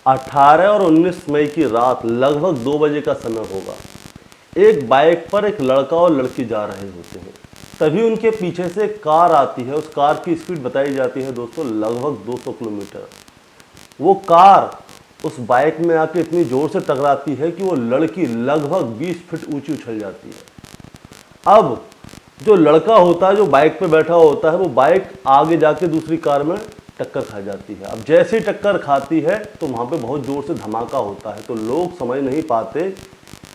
18 और 19 मई की रात लगभग 2 बजे का समय होगा। एक बाइक पर एक लड़का और लड़की जा रहे होते हैं, तभी उनके पीछे से एक कार आती है। उस कार की स्पीड बताई जाती है दोस्तों लगभग 200 किलोमीटर। वो कार उस बाइक में आके इतनी जोर से टकराती है कि वो लड़की लगभग 20 फीट ऊंची उछल जाती है। अब जो लड़का होता है, जो बाइक पे बैठा होता है, वो बाइक आगे जाके दूसरी कार में टक्कर खा जाती है। अब जैसे ही टक्कर खाती है तो वहाँ पे बहुत ज़ोर से धमाका होता है, तो लोग समझ नहीं पाते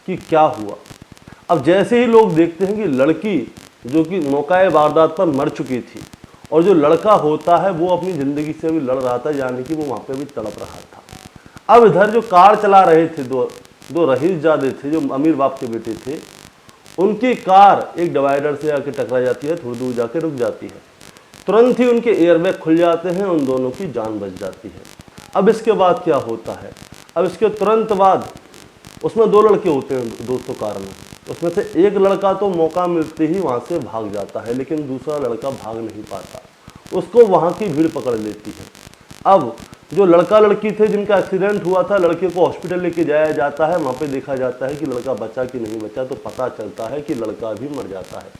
कि क्या हुआ। अब जैसे ही लोग देखते हैं कि लड़की जो कि मौका वारदात पर मर चुकी थी और जो लड़का होता है वो अपनी ज़िंदगी से भी लड़ रहा था, यानी कि वो वहाँ पे भी तड़प रहा था। अब इधर जो कार चला रहे थे दो रईसजादे थे, जो अमीर बाप के बेटे थे, उनकी कार एक डिवाइडर से आके टकरा जाती है, थोड़ी दूर जाके रुक जाती है। तुरंत ही उनके एयरबैग खुल जाते हैं, उन दोनों की जान बच जाती है। अब इसके बाद क्या होता है, अब इसके तुरंत बाद उसमें 2 लड़के होते हैं दोस्तों कार में। उसमें से एक लड़का तो मौका मिलते ही वहाँ से भाग जाता है, लेकिन दूसरा लड़का भाग नहीं पाता, उसको वहाँ की भीड़ पकड़ लेती है। अब जो लड़का लड़की थे जिनका एक्सीडेंट हुआ था, लड़के को हॉस्पिटल लेके जाया जाता है। वहाँ पे देखा जाता है कि लड़का बचा कि नहीं बचा, तो पता चलता है कि लड़का भी मर जाता है।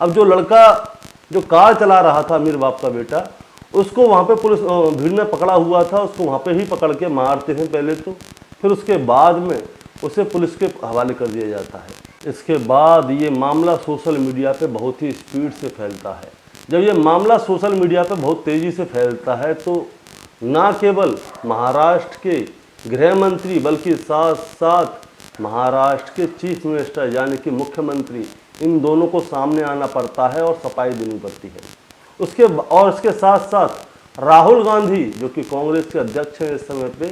अब जो लड़का जो कार चला रहा था, अमीर बाप का बेटा, उसको वहाँ पे पुलिस भीड़ में पकड़ा हुआ था। उसको वहाँ पे ही पकड़ के मारते हैं पहले तो, फिर उसके बाद में उसे पुलिस के हवाले कर दिया जाता है। इसके बाद ये मामला सोशल मीडिया पे बहुत ही स्पीड से फैलता है। जब ये मामला सोशल मीडिया पे बहुत तेज़ी से फैलता है तो ना केवल महाराष्ट्र के गृह मंत्री बल्कि साथ साथ महाराष्ट्र के चीफ मिनिस्टर यानी कि मुख्यमंत्री, इन दोनों को सामने आना पड़ता है और सफाई देनी पड़ती है। इसके साथ साथ राहुल गांधी जो कि कांग्रेस के अध्यक्ष हैं इस समय पे,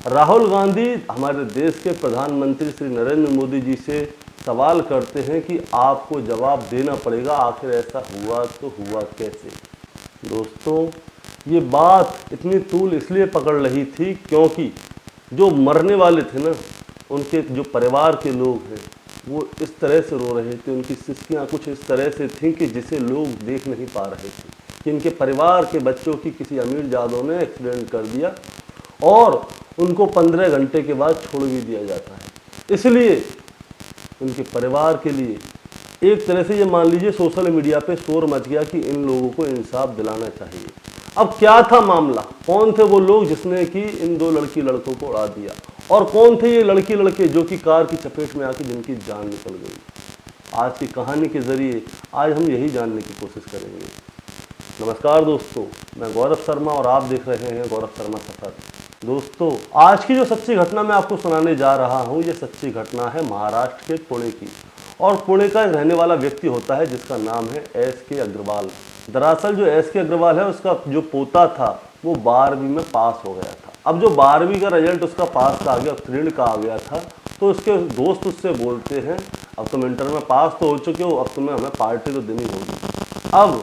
राहुल गांधी हमारे देश के प्रधानमंत्री श्री नरेंद्र मोदी जी से सवाल करते हैं कि आपको जवाब देना पड़ेगा, आखिर ऐसा हुआ तो हुआ कैसे। दोस्तों ये बात इतनी तूल इसलिए पकड़ रही थी क्योंकि जो मरने वाले थे ना, उनके जो परिवार के लोग हैं वो इस तरह से रो रहे थे, उनकी सिसकियाँ कुछ इस तरह से थीं कि जिसे लोग देख नहीं पा रहे थे कि इनके परिवार के बच्चों की किसी अमीरजादों ने एक्सीडेंट कर दिया और उनको 15 घंटे के बाद छोड़ भी दिया जाता है। इसलिए उनके परिवार के लिए एक तरह से ये मान लीजिए सोशल मीडिया पे शोर मच गया कि इन लोगों को इंसाफ दिलाना चाहिए। अब क्या था मामला, कौन थे वो लोग जिसने कि इन 2 लड़की लड़कों को उड़ा दिया, और कौन थे ये लड़की लड़के जो कि कार की चपेट में आके जिनकी जान निकल गई। आज की कहानी के जरिए आज हम यही जानने की कोशिश करेंगे। नमस्कार दोस्तों, मैं गौरव शर्मा और आप देख रहे हैं गौरव शर्मा सफर। दोस्तों आज की जो सच्ची घटना मैं आपको सुनाने जा रहा हूँ, ये सच्ची घटना है महाराष्ट्र के पुणे की, और पुणे का एक रहने वाला व्यक्ति होता है जिसका नाम है SK अग्रवाल। दरअसल जो SK अग्रवाल है उसका जो पोता था वो 12वीं में पास हो गया था। अब जो 12वीं का रिजल्ट उसका पास का आ गया, उत्तीर्ण का आ गया था, तो उसके दोस्त उससे बोलते हैं अब तुम इंटर में पास तो हो चुके हो, अब तुम्हें हमें पार्टी तो देनी होगी। अब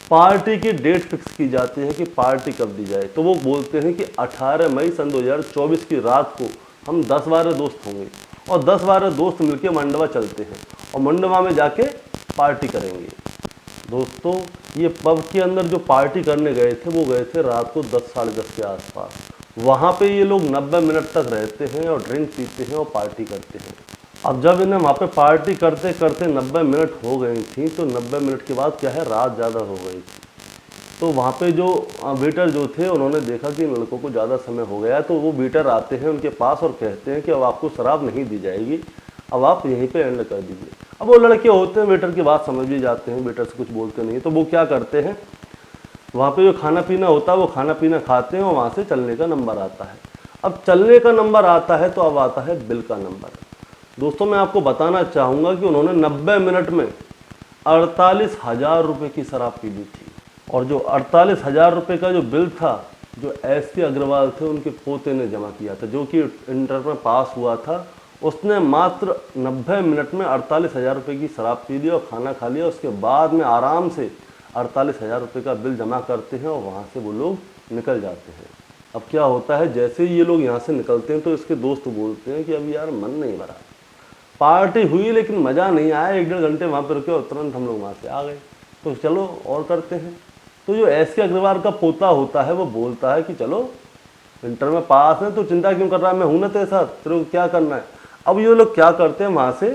पार्टी की डेट फिक्स की जाती है कि पार्टी कब दी जाए, तो वो बोलते हैं कि 18 मई सन 2024 की रात को हम 10-12 दोस्त होंगे और 10-12 दोस्त मिलके मंडवा चलते हैं और मंडवा में जाके पार्टी करेंगे। दोस्तों ये पब के अंदर जो पार्टी करने गए थे वो गए थे रात को 10-10:30 के आसपास। वहाँ पे ये लोग 90 मिनट तक रहते हैं और ड्रिंक पीते हैं और पार्टी करते हैं। अब जब इन्हें वहाँ पे पार्टी करते करते 90 मिनट हो गई थी, तो 90 मिनट के बाद क्या है, रात ज़्यादा हो गई थी। तो वहाँ पे जो वेटर जो थे उन्होंने देखा कि इन लड़कों को ज़्यादा समय हो गया है, तो वो वेटर आते हैं उनके पास और कहते हैं कि अब आपको शराब नहीं दी जाएगी, अब आप यहीं पे एंड कर दीजिए। अब वो लड़के होते हैं वेटर की बात समझ भी जाते हैं, वेटर से कुछ बोलते नहीं, तो वो क्या करते हैं, वहाँ पे जो खाना पीना होता है वो खाना पीना खाते हैं और वहाँ से चलने का नंबर आता है। अब चलने का नंबर आता है तो अब आता है बिल का नंबर। दोस्तों मैं आपको बताना चाहूँगा कि उन्होंने 90 मिनट में 48,000 रुपये की शराब पी ली थी, और जो 48,000 रुपये का जो बिल था जो SK अग्रवाल थे उनके पोते ने जमा किया था, जो कि इंटर में पास हुआ था। उसने मात्र 90 मिनट में 48,000 रुपये की शराब पी ली और खाना खा लिया। उसके बाद में आराम से 48,000 रुपये का बिल जमा करते हैं और वहाँ से वो लोग निकल जाते हैं। अब क्या होता है, जैसे ही ये लोग यहाँ से निकलते हैं तो इसके दोस्त बोलते हैं कि अब यार मन नहीं भरा, पार्टी हुई लेकिन मज़ा नहीं आया, 1-1.5 घंटे वहाँ पर रुके और तुरंत हम लोग वहाँ से आ गए, तो चलो और करते हैं। तो जो SK अग्रवाल का पोता होता है वो बोलता है कि चलो इंटर में पास है तो चिंता क्यों कर रहा है, मैं हूं ना तेरे साथ, तेरे को क्या करना है। अब ये लोग क्या करते हैं, वहां से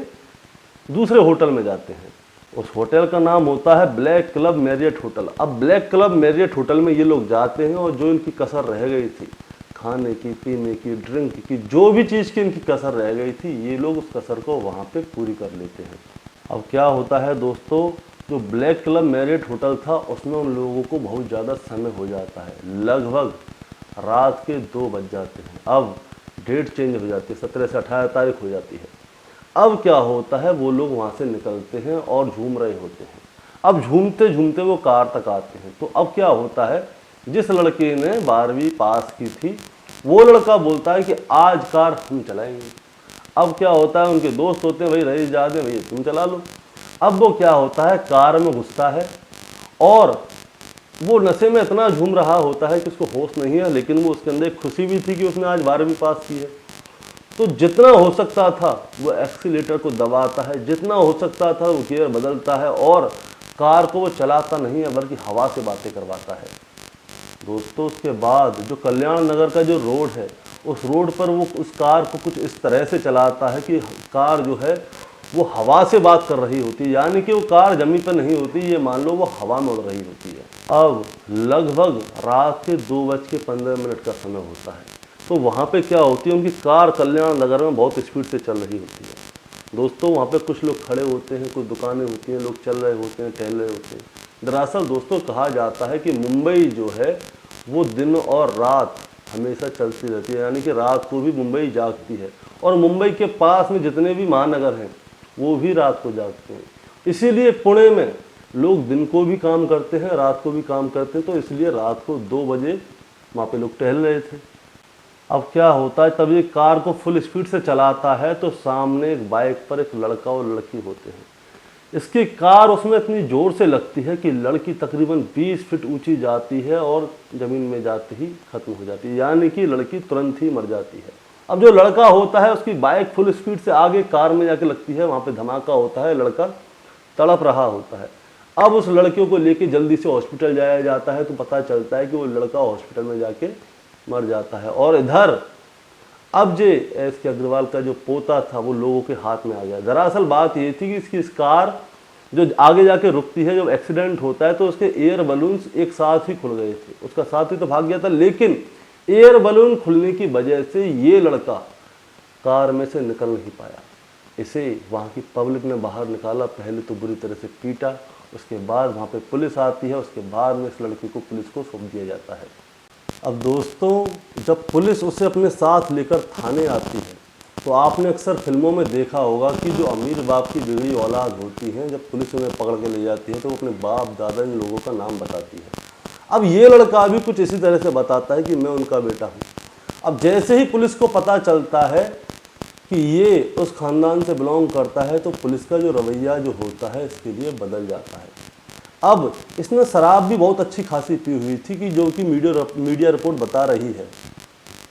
दूसरे होटल में जाते हैं। उस होटल का नाम होता है ब्लैक क्लब मैरियट होटल। अब ब्लैक क्लब मैरियट होटल में ये लोग जाते हैं और जो इनकी कसर रह गई थी, खाने की, पीने की, ड्रिंक की, जो भी चीज़ की इनकी कसर रह गई थी, ये लोग उस कसर को वहाँ पे पूरी कर लेते हैं। अब क्या होता है दोस्तों, जो ब्लैक क्लब मैरियट होटल था उसमें उन लोगों को बहुत ज़्यादा समय हो जाता है, लगभग रात के 2 बज जाते हैं। अब डेट चेंज हो जाती है, 17 से 18 तारीख हो जाती है। अब क्या होता है, वो लोग वहाँ से निकलते हैं और झूम रहे होते हैं। अब झूमते झूमते वो कार तक आते हैं। तो अब क्या होता है, जिस लड़के ने 12वीं पास की थी वो लड़का बोलता है कि आज कार हम चलाएंगे। अब क्या होता है, उनके दोस्त होते हैं, भाई रईस जा दे, भाई तुम चला लो। अब वो क्या होता है, कार में घुसता है और वो नशे में इतना झूम रहा होता है कि उसको होश नहीं है, लेकिन वो उसके अंदर एक खुशी भी थी कि उसने आज 12वीं पास की है। तो जितना हो सकता था वो एक्सीलेटर को दबाता है, जितना हो सकता था वो गियर बदलता है और कार को वो चलाता नहीं है बल्कि हवा से बातें करवाता है। दोस्तों उसके बाद जो कल्याण नगर का जो रोड है, उस रोड पर वो उस कार को कुछ इस तरह से चलाता है कि कार जो है वो हवा से बात कर रही होती है, यानी कि वो कार जमीन पर नहीं होती, ये मान लो वो हवा में उड़ रही होती है। अब लगभग रात के 2:15 का समय होता है। तो वहाँ पे क्या होती है, उनकी कार कल्याण नगर में बहुत स्पीड से चल रही होती है। दोस्तों वहाँ पे कुछ लोग खड़े होते हैं, कुछ दुकानें होती हैं, लोग चल रहे होते हैं, टहल रहे होते हैं। दरअसल दोस्तों कहा जाता है कि मुंबई जो है वो दिन और रात हमेशा चलती रहती है, यानी कि रात को भी मुंबई जागती है और मुंबई के पास में जितने भी महानगर हैं वो भी रात को जागते हैं। इसीलिए पुणे में लोग दिन को भी काम करते हैं, रात को भी काम करते हैं। तो इसलिए रात को 2 बजे वहाँ पे लोग टहल रहे थे। अब क्या होता है, तब ये कार को फुल स्पीड से चलाता है तो सामने एक बाइक पर एक लड़का और लड़की होते हैं। इसकी कार उसमें इतनी ज़ोर से लगती है कि लड़की तकरीबन 20 फीट ऊंची जाती है और ज़मीन में जाते ही ख़त्म हो जाती है, यानी कि लड़की तुरंत ही मर जाती है। अब जो लड़का होता है उसकी बाइक फुल स्पीड से आगे कार में जाके लगती है, वहाँ पे धमाका होता है, लड़का तड़प रहा होता है। अब उस लड़के को लेके जल्दी से हॉस्पिटल जाया जाता है तो पता चलता है कि वो लड़का हॉस्पिटल में जाके मर जाता है। और इधर अब जे एस के अग्रवाल का जो पोता था वो लोगों के हाथ में आ गया। दरअसल बात ये थी कि इसकी कार जो आगे जाके रुकती है, जब एक्सीडेंट होता है तो उसके एयर बलून्स एक साथ ही खुल गए थे। उसका साथी तो भाग गया था, लेकिन एयर बलून खुलने की वजह से ये लड़का कार में से निकल नहीं पाया। इसे वहाँ की पब्लिक ने बाहर निकाला, पहले तो बुरी तरह से पीटा, उसके बाद वहाँ पे पुलिस आती है, उसके बाद में इस लड़की को पुलिस को सौंप दिया जाता है। अब दोस्तों जब पुलिस उसे अपने साथ लेकर थाने आती है तो आपने अक्सर फिल्मों में देखा होगा कि जो अमीर बाप की बिगड़ी औलाद होती है, जब पुलिस उन्हें पकड़ के ले जाती है तो वो अपने बाप दादा इन लोगों का नाम बताती है। अब ये लड़का भी कुछ इसी तरह से बताता है कि मैं उनका बेटा हूँ। अब जैसे ही पुलिस को पता चलता है कि ये उस ख़ानदान से बिलोंग करता है तो पुलिस का जो रवैया जो होता है इसके लिए बदल जाता है। अब इसने शराब भी बहुत अच्छी खासी पी हुई थी कि जो कि मीडिया रिपोर्ट बता रही है।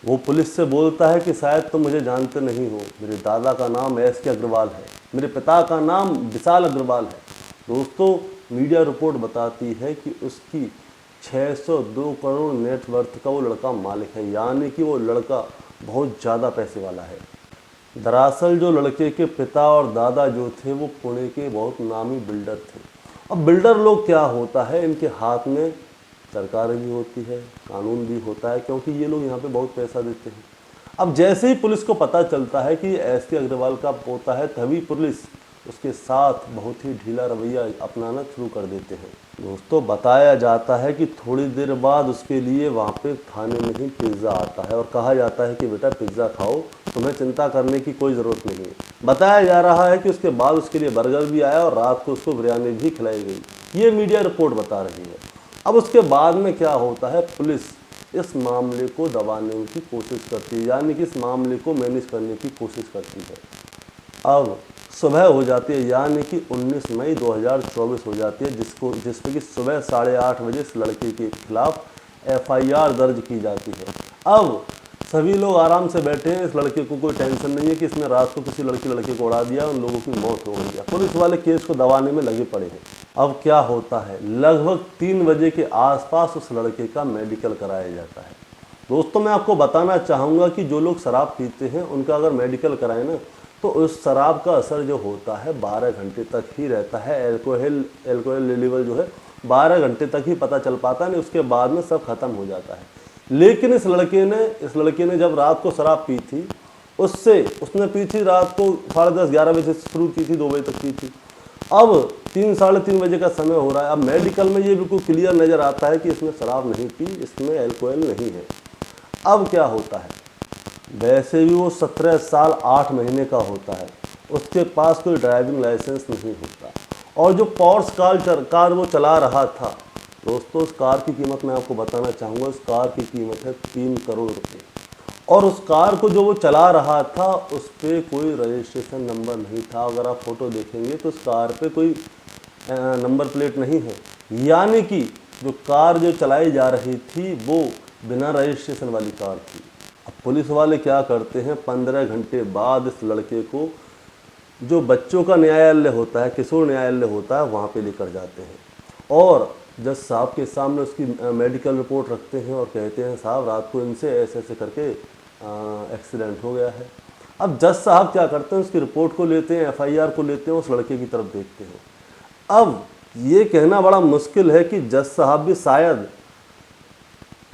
वो पुलिस से बोलता है कि शायद तुम मुझे जानते नहीं हो, मेरे दादा का नाम एस के अग्रवाल है, मेरे पिता का नाम विशाल अग्रवाल है। दोस्तों मीडिया रिपोर्ट बताती है कि उसकी 602 करोड़ नेटवर्थ का वो लड़का मालिक है, यानी कि वो लड़का बहुत ज़्यादा पैसे वाला है। दरअसल जो लड़के के पिता और दादा जो थे वो पुणे के बहुत नामी बिल्डर थे। अब बिल्डर लोग क्या होता है, इनके हाथ में सरकार भी होती है, कानून भी होता है, क्योंकि ये लोग यहाँ पे बहुत पैसा देते हैं। अब जैसे ही पुलिस को पता चलता है कि एस के अग्रवाल का पोता है, तभी पुलिस उसके साथ बहुत ही ढीला रवैया अपनाना शुरू कर देते हैं। दोस्तों बताया जाता है कि थोड़ी देर बाद उसके लिए वहाँ पे थाने में ही पिज़्ज़ा आता है और कहा जाता है कि बेटा पिज़्ज़ा खाओ, तुम्हें चिंता करने की कोई ज़रूरत नहीं है। बताया जा रहा है कि उसके बाद उसके लिए बर्गर भी आया और रात को उसको बिरयानी भी खिलाई गई। ये मीडिया रिपोर्ट बता रही है। अब उसके बाद में क्या होता है, पुलिस इस मामले को दबाने की कोशिश करती है, यानी कि इस मामले को मैनेज करने की कोशिश करती है। अब सुबह हो जाती है, यानी कि 19 मई 2024 हो जाती है, जिसपे कि सुबह 8:30 बजे इस लड़के के खिलाफ FIR दर्ज की जाती है। अब सभी लोग आराम से बैठे हैं, इस लड़के को कोई टेंशन नहीं है कि इसने रात को किसी लड़के को उड़ा दिया, उन लोगों की मौत हो गई है। पुलिस वाले केस को दबाने में लगे पड़े हैं। अब क्या होता है, लगभग 3 बजे के आसपास उस लड़के का मेडिकल कराया जाता है। दोस्तों मैं आपको बताना चाहूँगा कि जो लोग शराब पीते हैं उनका अगर मेडिकल कराएं ना, तो उस शराब का असर जो होता है 12 घंटे तक ही रहता है। एल्कोहल लेवल जो है 12 घंटे तक ही पता चल पाता है, नहीं उसके बाद में सब खत्म हो जाता है। लेकिन इस लड़के ने जब रात को शराब पी थी, उसने पी थी रात को 10:30-11 बजे से शुरू की थी, 2 बजे तक पी थी। अब 3-3:30 बजे का समय हो रहा है। अब मेडिकल में ये बिल्कुल क्लियर नज़र आता है कि इसने शराब नहीं पी, इसमें एल्कोहल नहीं है। अब क्या होता है, वैसे भी वो 17 साल 8 महीने का होता है, उसके पास कोई ड्राइविंग लाइसेंस नहीं होता, और जो पॉर्श कार वो चला रहा था, दोस्तों उस कार की कीमत मैं आपको बताना चाहूँगा, उस कार की कीमत है 3 करोड़ रुपये। और उस कार को जो वो चला रहा था उस पर कोई रजिस्ट्रेशन नंबर नहीं था। अगर आप फोटो देखेंगे तो उस कार पे कोई नंबर प्लेट नहीं है, यानी कि जो कार जो चलाई जा रही थी वो बिना रजिस्ट्रेशन वाली कार थी। अब पुलिस वाले क्या करते हैं, 15 घंटे बाद इस लड़के को जो बच्चों का न्यायालय होता है, किशोर न्यायालय होता है, वहाँ पे लेकर जाते हैं और जज साहब के सामने उसकी मेडिकल रिपोर्ट रखते हैं और कहते हैं साहब रात को इनसे ऐसे ऐसे करके एक्सीडेंट हो गया है। अब जज साहब क्या करते हैं, उसकी रिपोर्ट को लेते हैं, एफआईआर को लेते हैं, उस लड़के की तरफ देखते हैं। अब ये कहना बड़ा मुश्किल है कि जज साहब भी शायद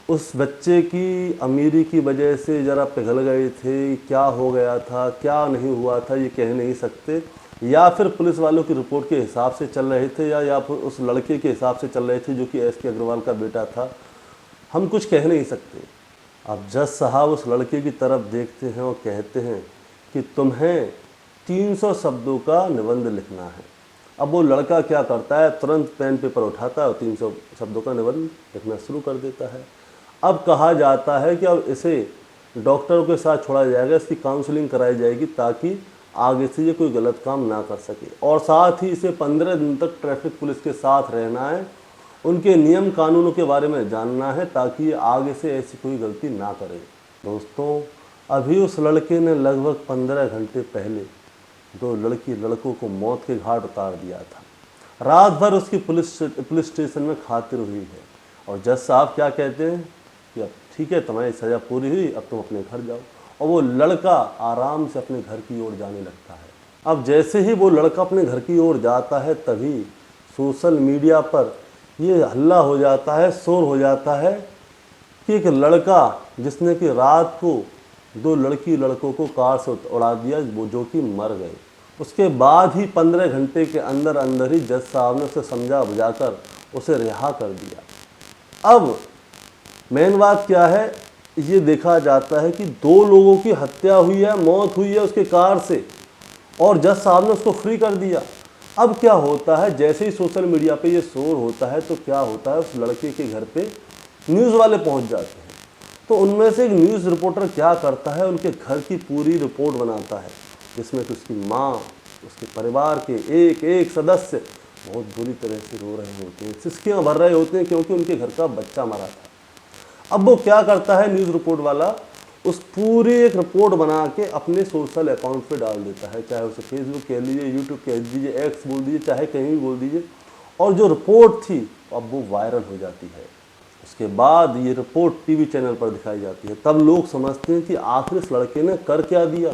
उस बच्चे की अमीरी की वजह से ज़रा पिघल गए थे, क्या हो गया था क्या नहीं हुआ था ये कह नहीं सकते, या फिर पुलिस वालों की रिपोर्ट के हिसाब से चल रहे थे या फिर उस लड़के के हिसाब से चल रहे थे जो कि एस.के. अग्रवाल का बेटा था, हम कुछ कह नहीं सकते। अब जज साहब उस लड़के की तरफ देखते हैं और कहते हैं कि तुम्हें 300 शब्दों का निबंध लिखना है। अब वो लड़का क्या करता है, तुरंत पेन पेपर उठाता है और 300 शब्दों का निबंध लिखना शुरू कर देता है। अब कहा जाता है कि अब इसे डॉक्टरों के साथ छोड़ा जाएगा, इसकी काउंसलिंग कराई जाएगी ताकि आगे से ये कोई गलत काम ना कर सके, और साथ ही इसे 15 दिन तक ट्रैफिक पुलिस के साथ रहना है, उनके नियम कानूनों के बारे में जानना है ताकि ये आगे से ऐसी कोई गलती ना करे। दोस्तों अभी उस लड़के ने लगभग 15 घंटे पहले 2 लड़कों को मौत के घाट उतार दिया था। रात भर उसकी पुलिस स्टेशन में खातिर हुई है, और जज साहब क्या कहते हैं कि अब ठीक है तुम्हारी सज़ा पूरी हुई, अब तुम अपने घर जाओ। और वो लड़का आराम से अपने घर की ओर जाने लगता है। अब जैसे ही वो लड़का अपने घर की ओर जाता है तभी सोशल मीडिया पर ये हल्ला हो जाता है, शोर हो जाता है कि एक लड़का जिसने कि रात को 2 लड़कों को कार से उड़ा दिया, वो जो कि मर गए। उसके बाद ही 15 घंटे के अंदर अंदर ही जज साहब ने उसे समझा बुझाकर उसे रिहा कर दिया। अब मेन बात क्या है, ये देखा जाता है कि 2 लोगों की हत्या हुई है, मौत हुई है उसके कार से, और जज साहब ने उसको फ्री कर दिया। अब क्या होता है, जैसे ही सोशल मीडिया पे ये शोर होता है तो क्या होता है, उस लड़के के घर पे न्यूज़ वाले पहुंच जाते हैं। तो उनमें से एक न्यूज़ रिपोर्टर क्या करता है, उनके घर की पूरी रिपोर्ट बनाता है, जिसमें कि उसकी माँ, उसके परिवार के एक एक सदस्य बहुत बुरी तरह से रो रहे होते हैं, सिसकियाँ भर रहे होते हैं, क्योंकि उनके घर का बच्चा मरा था। अब वो क्या करता है, न्यूज़ रिपोर्ट वाला उस पूरी एक रिपोर्ट बना के अपने सोशल अकाउंट पे डाल देता है, चाहे उसे फेसबुक कह लीजिए, यूट्यूब कह दीजिए, एक्स बोल दीजिए, चाहे कहीं भी बोल दीजिए, और जो रिपोर्ट थी अब वो वायरल हो जाती है। उसके बाद ये रिपोर्ट टीवी चैनल पर दिखाई जाती है। तब लोग समझते हैं कि आखिर इस लड़के ने कर क्या दिया,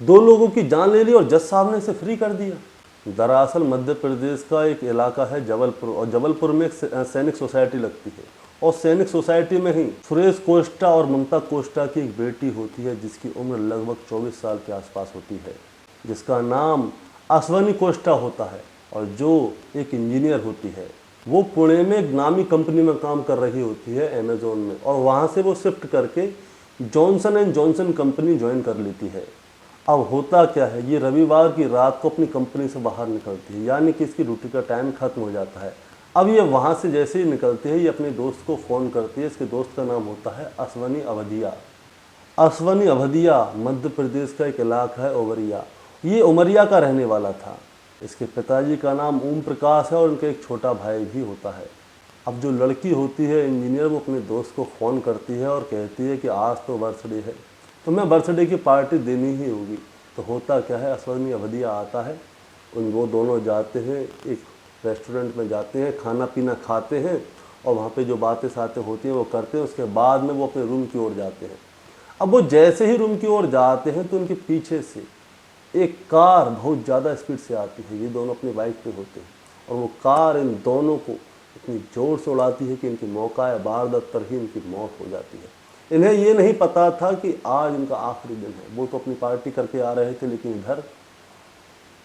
2 लोगों की जान ले ली और जज साहब ने इसे फ्री कर दिया। दरअसल मध्य प्रदेश का एक इलाका है जबलपुर, और जबलपुर में एक सैनिक सोसाइटी लगती है, और सैनिक सोसाइटी में ही सुरेश कोष्टा और ममता कोष्टा की एक बेटी होती है जिसकी उम्र लगभग 24 साल के आसपास होती है, जिसका नाम अश्वनी कोष्टा होता है, और जो एक इंजीनियर होती है। वो पुणे में एक नामी कंपनी में काम कर रही होती है, अमेजोन में, और वहाँ से वो शिफ्ट करके Johnson and Johnson company join कर लेती है। अब होता क्या है, ये रविवार की रात को अपनी कंपनी से बाहर निकलती है, यानी कि इसकी ड्यूटी का टाइम खत्म हो जाता है। अब ये वहाँ से जैसे ही निकलती है, ये अपने दोस्त को फ़ोन करती है। इसके दोस्त का नाम होता है अश्वनी अवधिया। अश्वनी अवधिया मध्य प्रदेश का एक इलाका है उमरिया, ये उमरिया का रहने वाला था। इसके पिताजी का नाम ओम प्रकाश है और उनका एक छोटा भाई भी होता है। अब जो लड़की होती है इंजीनियर, वो अपने दोस्त को फ़ोन करती है और कहती है कि आज तो बर्थडे है, तो मैं बर्थडे की पार्टी देनी ही होगी। तो होता क्या है, अश्वनी अवधिया आता है, वो दोनों जाते हैं, एक रेस्टोरेंट में जाते हैं, खाना पीना खाते हैं, और वहाँ पे जो बातें सातें होती हैं वो करते हैं। उसके बाद में वो अपने रूम की ओर जाते हैं। अब वो जैसे ही रूम की ओर जाते हैं तो उनके पीछे से एक कार बहुत ज़्यादा स्पीड से आती है। ये दोनों अपनी बाइक पे होते हैं और वो कार इन दोनों को इतनी ज़ोर से उड़ाती है कि इनकी मौका या वारदात पर ही इनकी मौत हो जाती है। इन्हें ये नहीं पता था कि आज इनका आखिरी दिन है। वो तो अपनी पार्टी करके आ रहे थे, लेकिन इधर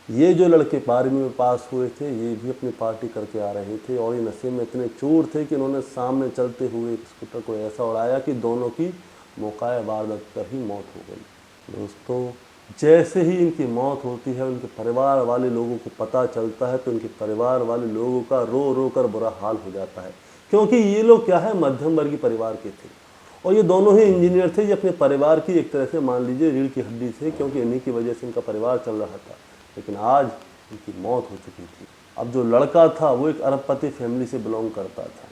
ये जो लड़के 12वीं में पास हुए थे ये भी अपनी पार्टी करके आ रहे थे और ये नशे में इतने चूर थे कि इन्होंने सामने चलते हुए एक स्कूटर को ऐसा उड़ाया कि दोनों की मौका वारदात पर ही मौत हो गई। दोस्तों, जैसे ही इनकी मौत होती है उनके परिवार वाले लोगों को पता चलता है तो उनके परिवार वाले लोगों का रो रो कर बुरा हाल हो जाता है, क्योंकि ये लोग क्या है, मध्यम वर्गीय परिवार के थे और ये दोनों ही इंजीनियर थे। ये अपने परिवार की एक तरह से मान लीजिए रीढ़ की हड्डी थे, क्योंकि इन्हीं की वजह से इनका परिवार चल रहा था। लेकिन आज इनकी मौत हो चुकी थी। अब जो लड़का था वो एक अरबपति फैमिली से बिलोंग करता था।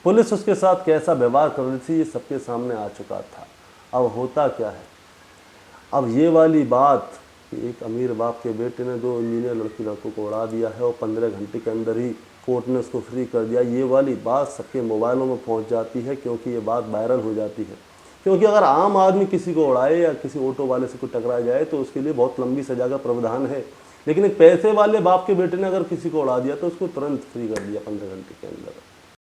पुलिस उसके साथ कैसा व्यवहार कर रही थी ये सबके सामने आ चुका था। अब होता क्या है, अब ये वाली बात कि एक अमीर बाप के बेटे ने 2 इंजीनियर लड़कों को उड़ा दिया है और 15 घंटे के अंदर ही कोर्ट ने उसको फ्री कर दिया, ये वाली बात सबके मोबाइलों में पहुंच जाती है, क्योंकि ये बात वायरल हो जाती है। क्योंकि अगर आम आदमी किसी को उड़ाए या किसी ऑटो वाले से कोई टकरा जाए तो उसके लिए बहुत लंबी सजा का प्रावधान है, लेकिन एक पैसे वाले बाप के बेटे ने अगर किसी को उड़ा दिया तो उसको तुरंत फ्री कर दिया 15 घंटे के अंदर।